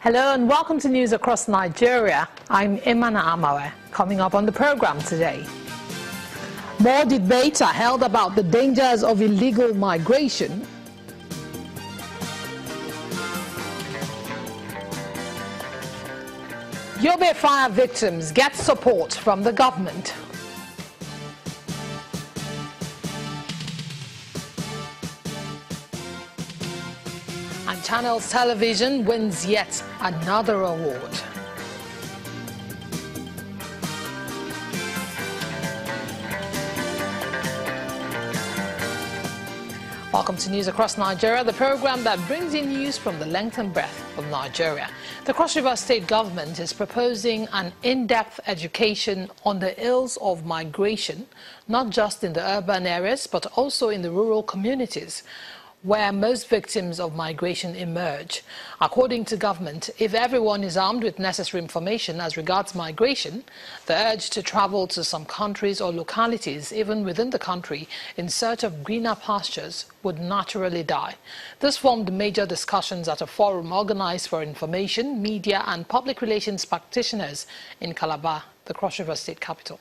Hello and welcome to News Across Nigeria. I'm Imana Amawe. Coming up on the program today, more debates are held about the dangers of illegal migration. Yobe fire victims get support from the government. And Channels Television wins yet another award. Welcome to News Across Nigeria, the program that brings you news from the length and breadth of Nigeria. The Cross River State government is proposing an in-depth education on the ills of migration, not just in the urban areas, but also in the rural communities, where most victims of migration emerge. According to government, if everyone is armed with necessary information as regards migration, the urge to travel to some countries or localities, even within the country, in search of greener pastures would naturally die. This formed major discussions at a forum organized for information, media and public relations practitioners in Calabar, the Cross River State capital.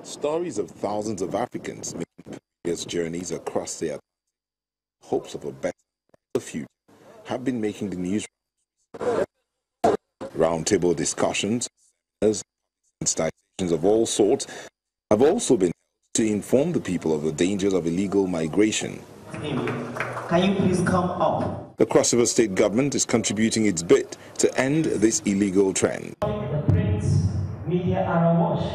Stories of thousands of Africans making previous journeys across their hopes of a better future have been making the news. Roundtable discussions, and citations of all sorts have also been held to inform the people of the dangers of illegal migration. Can you please come up? The Cross River State government is contributing its bit to end this illegal trend. The print media are awash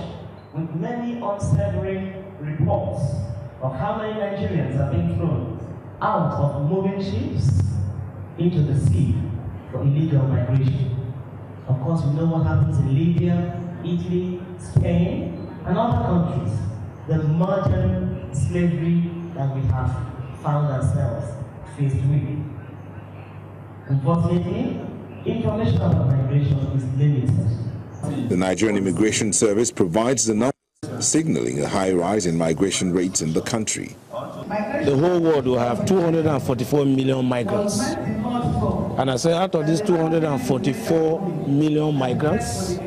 with many unsavory reports of how many Nigerians have been thrown out of moving ships into the sea for illegal migration. Of course, we know what happens in Libya, Italy, Spain, and other countries. The modern slavery that we have found ourselves faced with. Unfortunately, information about migration is limited. The Nigerian Immigration Service provides the numbers, signaling a high rise in migration rates in the country. The whole world will have 244 million migrants. And I say out of these 244 million migrants,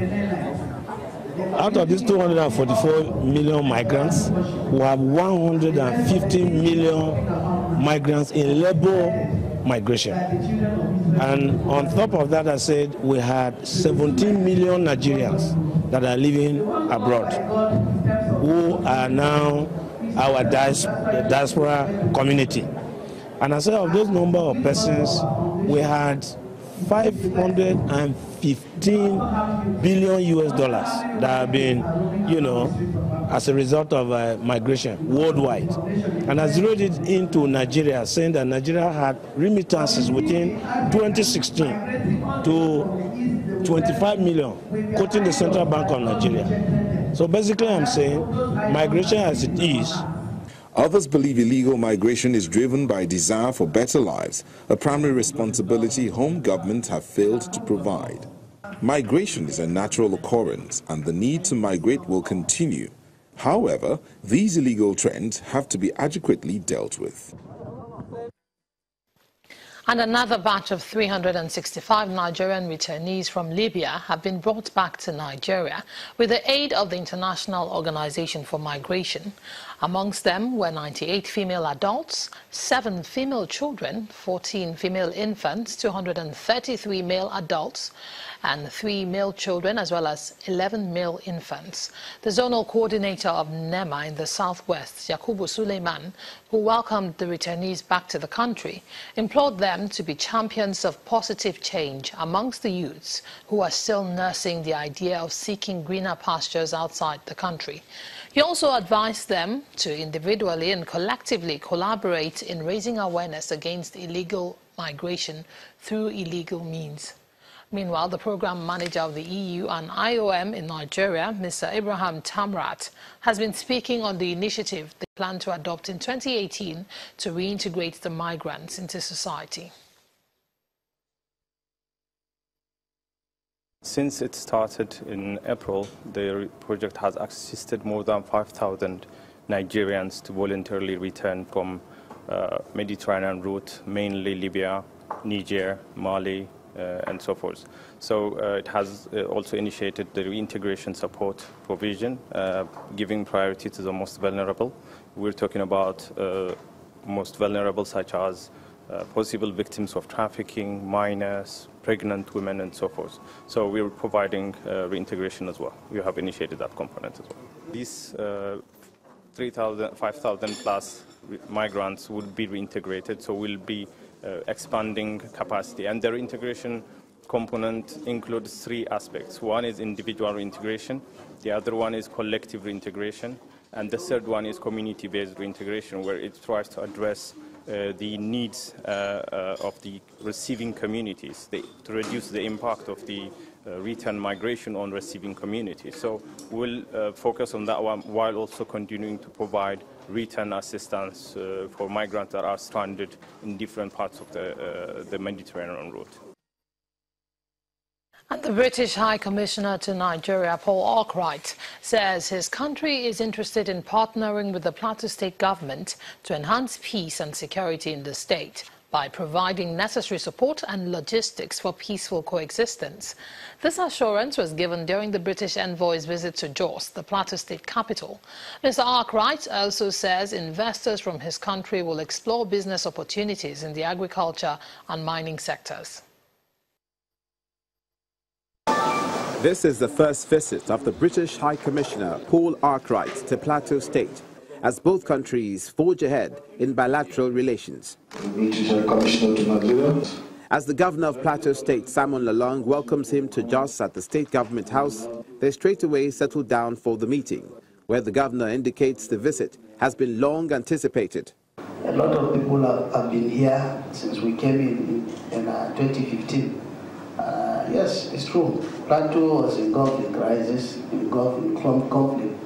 we have 150 million migrants in labor migration. And on top of that, I said we had 17 million Nigerians that are living abroad, who are now our diaspora community. And I said of those number of persons, we had 515 billion US dollars that have been, as a result of migration worldwide. And I zeroed it into Nigeria, saying that Nigeria had remittances within 2016 to 25 million, quoting the Central Bank of Nigeria. So basically I'm saying migration as it is. Others believe illegal migration is driven by a desire for better lives, a primary responsibility home governments have failed to provide. Migration is a natural occurrence and the need to migrate will continue. However, these illegal trends have to be adequately dealt with. And another batch of 365 Nigerian returnees from Libya have been brought back to Nigeria with the aid of the International Organization for Migration. Amongst them were 98 female adults, 7 female children, 14 female infants, 233 male adults, and 3 male children, as well as 11 male infants. The zonal coordinator of NEMA in the southwest, Yakubu Suleiman, who welcomed the returnees back to the country, implored them to be champions of positive change amongst the youths who are still nursing the idea of seeking greener pastures outside the country. He also advised them to individually and collectively collaborate in raising awareness against illegal migration through illegal means. Meanwhile, the program manager of the EU and IOM in Nigeria, Mr. Abraham Tamrat, has been speaking on the initiative they plan to adopt in 2018 to reintegrate the migrants into society. Since it started in April, the project has assisted more than 5,000 Nigerians to voluntarily return from Mediterranean route, mainly Libya, Niger, Mali, and so forth. So it has also initiated the reintegration support provision, giving priority to the most vulnerable. We're talking about most vulnerable, such as possible victims of trafficking, minors, pregnant women, and so forth. So we're providing reintegration as well. We have initiated that component as well. These 5,000 plus migrants would be reintegrated, so we'll be expanding capacity. And the reintegration component includes three aspects. One is individual reintegration, the other one is collective reintegration, and the third one is community-based reintegration, where it tries to address the needs of the receiving communities to reduce the impact of the return migration on receiving communities. So we'll focus on that one while also continuing to provide return assistance for migrants that are stranded in different parts of the Mediterranean route. And the British High Commissioner to Nigeria, Paul Arkwright, says his country is interested in partnering with the Plateau State government to enhance peace and security in the state by providing necessary support and logistics for peaceful coexistence. This assurance was given during the British envoy's visit to Jos, the Plateau State capital. Mr. Arkwright also says investors from his country will explore business opportunities in the agriculture and mining sectors. This is the first visit of the British High Commissioner Paul Arkwright to Plateau State, as both countries forge ahead in bilateral relations. British High Commissioner to Nigeria. As the Governor of Plateau State, Simon Lalong, welcomes him to Jos at the State Government House, they straight away settle down for the meeting, where the Governor indicates the visit has been long anticipated. A lot of people have been here since we came in 2015. Yes, it's true. Plateau was engulfed in crisis, engulfed in conflict.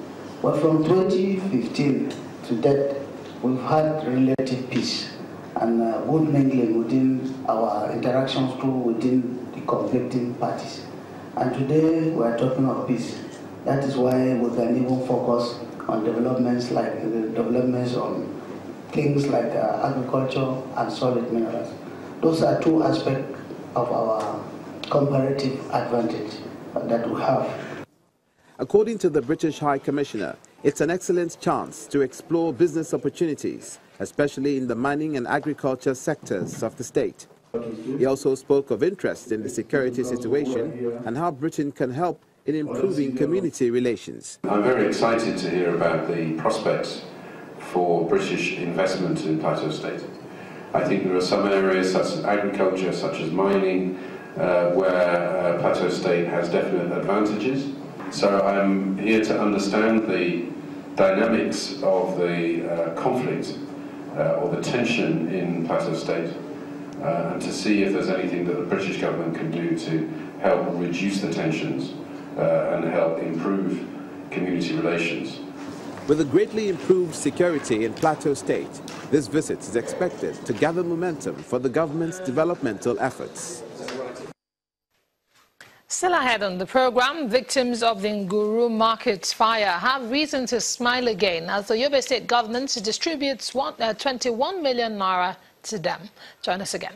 But from 2015 to that, we've had relative peace and good mingling within our interactions within the conflicting parties. And today we are talking of peace. That is why we can even focus on developments like on things like agriculture and solid minerals. Those are two aspects of our comparative advantage that we have. According to the British High Commissioner, it's an excellent chance to explore business opportunities, especially in the mining and agriculture sectors of the state. He also spoke of interest in the security situation and how Britain can help in improving community relations. I'm very excited to hear about the prospects for British investment in Plateau State. I think there are some areas such as agriculture, such as mining, where Plateau State has definite advantages. So I'm here to understand the dynamics of the conflict or the tension in Plateau State and to see if there's anything that the British government can do to help reduce the tensions and help improve community relations. With a greatly improved security in Plateau State, this visit is expected to gather momentum for the government's developmental efforts. Still ahead on the program, victims of the Nguru Market fire have reason to smile again as the Yobe State government distributes 21 million naira to them. Join us again.